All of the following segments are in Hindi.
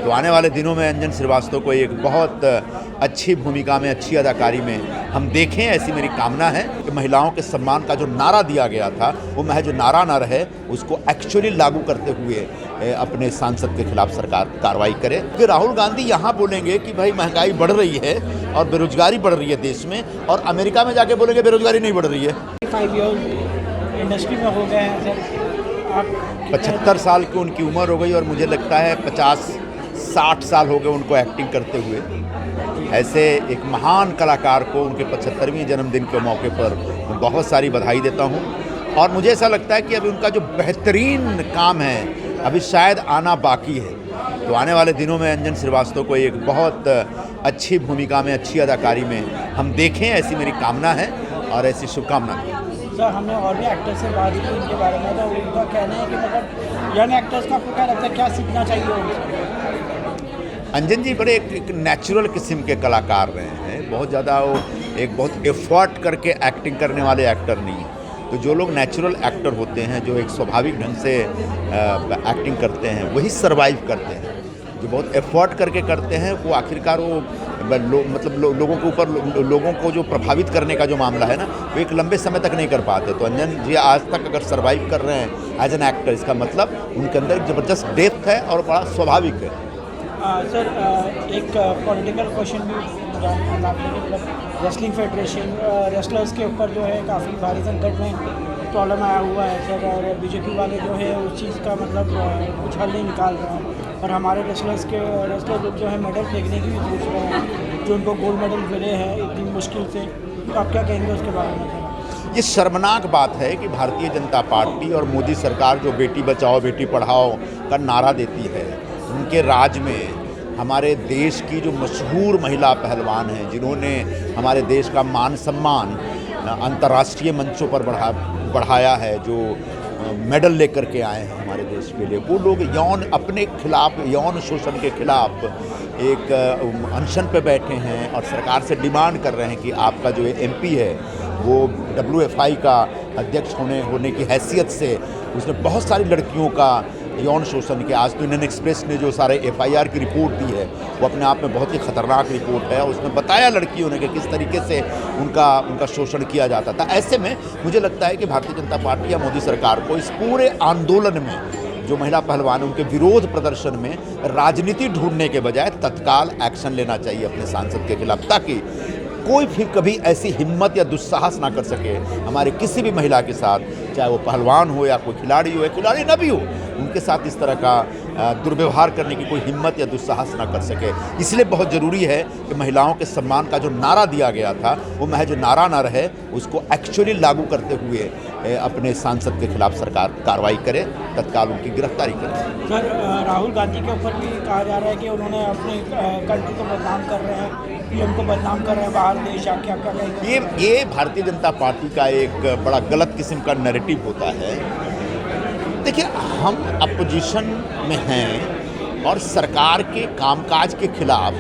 तो आने वाले दिनों में अंजन श्रीवास्तव को एक बहुत अच्छी भूमिका में, अच्छी अदाकारी में हम देखें, ऐसी मेरी कामना है कि महिलाओं के सम्मान का जो नारा दिया गया था वो महज नारा ना रहे, उसको एक्चुअली लागू करते हुए अपने सांसद के खिलाफ सरकार कार्रवाई करे। कि राहुल गांधी यहाँ बोलेंगे कि भाई महंगाई बढ़ रही है और बेरोजगारी बढ़ रही है देश में, और अमेरिका में जाके बोलेंगे बेरोजगारी नहीं बढ़ रही है। 5 इयर्स इंडस्ट्री में हो गए हैं सर, आप 75 साल की उनकी उम्र हो गई और मुझे लगता है 50-60 साल हो गए उनको एक्टिंग करते हुए। ऐसे एक महान कलाकार को उनके 75वें जन्मदिन के मौके पर बहुत सारी बधाई देता हूँ, और मुझे ऐसा लगता है कि अभी उनका जो बेहतरीन काम है अभी शायद आना बाकी है। तो आने वाले दिनों में अंजन श्रीवास्तव को एक बहुत अच्छी भूमिका में, अच्छी अदाकारी में हम देखें, ऐसी मेरी कामना है और ऐसी शुभकामना भी। सर हमने और भी एक्टर से बात की इनके बारे में, तो उनका कहना है कि मतलब यंग एक्टर्स का आपको क्या लगता है, क्या सीखना चाहिए उनसे? अंजन जी बड़े एक नेचुरल किस्म के कलाकार रहे हैं, बहुत ज़्यादा वो एक बहुत एफर्ट करके एक्टिंग करने वाले एक्टर नहीं हैं। तो जो लोग नेचुरल एक्टर होते हैं, जो एक स्वाभाविक ढंग से एक्टिंग करते हैं, वही सरवाइव करते हैं। जो बहुत एफर्ट करके करते हैं वो आखिरकार वो लोगों के ऊपर, लोगों को जो प्रभावित करने का जो मामला है ना, वो एक लंबे समय तक नहीं कर पाते। तो अंजन जी आज तक अगर सरवाइव कर रहे हैं एज एन एक्टर, इसका मतलब उनके अंदर एक ज़बरदस्त डेप्थ है और बड़ा स्वाभाविक है। सर एक पॉलिटिकल क्वेश्चन भी जानना आपने कि मतलब रेसलिंग फेडरेशन रेसलर्स के ऊपर जो है काफ़ी भारी संकट में प्रॉब्लम आया हुआ है सर, और बीजेपी वाले जो है उस चीज़ का मतलब कुछ हल नहीं निकाल रहे हैं, और हमारे रेसलर लोग जो है मेडल फेंकने की भी सोच रहे हैं, जो उनको गोल्ड मेडल मिले हैं इतनी मुश्किल से। तो आप क्या कहेंगे उसके बारे में? ये शर्मनाक बात है कि भारतीय जनता पार्टी और मोदी सरकार जो बेटी बचाओ बेटी पढ़ाओ का नारा देती है, उनके राज में हमारे देश की जो मशहूर महिला पहलवान हैं, जिन्होंने हमारे देश का मान सम्मान अंतर्राष्ट्रीय मंचों पर बढ़ाया है, जो मेडल लेकर के आए हैं हमारे देश के लिए, वो लोग अपने खिलाफ यौन शोषण के खिलाफ एक अनशन पे बैठे हैं और सरकार से डिमांड कर रहे हैं कि आपका जो एमपी है वो WFI का अध्यक्ष होने की हैसियत से उसने बहुत सारी लड़कियों का यौन शोषण किया। आज तो इंडियन एक्सप्रेस ने जो सारे FIR की रिपोर्ट दी है वो अपने आप में बहुत ही खतरनाक रिपोर्ट है, उसमें बताया लड़कियों ने कि किस तरीके से उनका शोषण किया जाता था। ऐसे में मुझे लगता है कि भारतीय जनता पार्टी या मोदी सरकार को इस पूरे आंदोलन में जो महिला पहलवान उनके विरोध प्रदर्शन में राजनीति ढूंढने के बजाय तत्काल एक्शन लेना चाहिए अपने सांसद के खिलाफ, ताकि कोई फिर कभी ऐसी हिम्मत या दुस्साहस ना कर सके हमारे किसी भी महिला के साथ, चाहे वो पहलवान हो या कोई खिलाड़ी हो या खिलाड़ी ना भी हो, उनके साथ इस तरह का दुर्व्यवहार करने की कोई हिम्मत या दुस्साहस ना कर सके। इसलिए बहुत ज़रूरी है कि महिलाओं के सम्मान का जो नारा दिया गया था वो महज नारा ना रहे, उसको एक्चुअली लागू करते हुए अपने सांसद के खिलाफ सरकार कार्रवाई करे, तत्काल उनकी गिरफ्तारी करे। सर राहुल गांधी के ऊपर भी कहा जा रहा है कि उन्होंने अपने कंट्री को बदनाम कर रहे हैं, PM को बदनाम कर रहे हैं बाहर देश जाके। आपका कहेंगे ये भारतीय जनता पार्टी का एक बड़ा गलत किस्म का नैरेटिव होता है। देखिए, हम अपोजिशन में हैं और सरकार के कामकाज के खिलाफ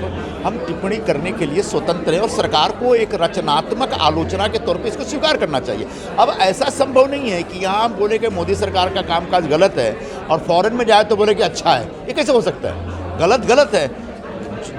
हम टिप्पणी करने के लिए स्वतंत्र हैं, और सरकार को एक रचनात्मक आलोचना के तौर पे इसको स्वीकार करना चाहिए। अब ऐसा संभव नहीं है कि यहाँ हम बोले कि मोदी सरकार का कामकाज गलत है और फॉरेन में जाए तो बोले कि अच्छा है। ये कैसे हो सकता है? गलत है।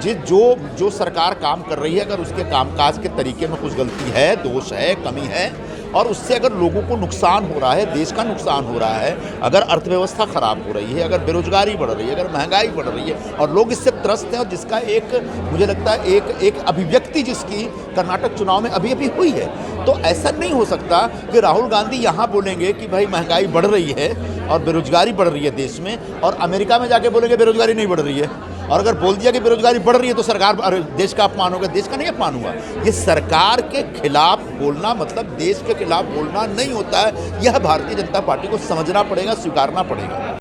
जो सरकार काम कर रही है, अगर उसके कामकाज के तरीके में कुछ गलती है, दोष है, कमी है, और उससे अगर लोगों को नुकसान हो रहा है, देश का नुकसान हो रहा है, अगर अर्थव्यवस्था खराब हो रही है, अगर बेरोजगारी बढ़ रही है, अगर महंगाई बढ़ रही है और लोग इससे त्रस्त हैं, और जिसका एक मुझे लगता है एक अभिव्यक्ति जिसकी कर्नाटक चुनाव में अभी हुई है, तो ऐसा नहीं हो सकता कि राहुल गांधी यहाँ बोलेंगे कि भाई महंगाई बढ़ रही है और बेरोजगारी बढ़ रही है देश में, और अमेरिका में जाके बोलेंगे बेरोजगारी नहीं बढ़ रही है। और अगर बोल दिया कि बेरोजगारी बढ़ रही है तो सरकार देश का अपमान होगा। देश का नहीं अपमान हुआ। ये सरकार के खिलाफ बोलना मतलब देश के खिलाफ बोलना नहीं होता है। यह भारतीय जनता पार्टी को समझना पड़ेगा, स्वीकारना पड़ेगा।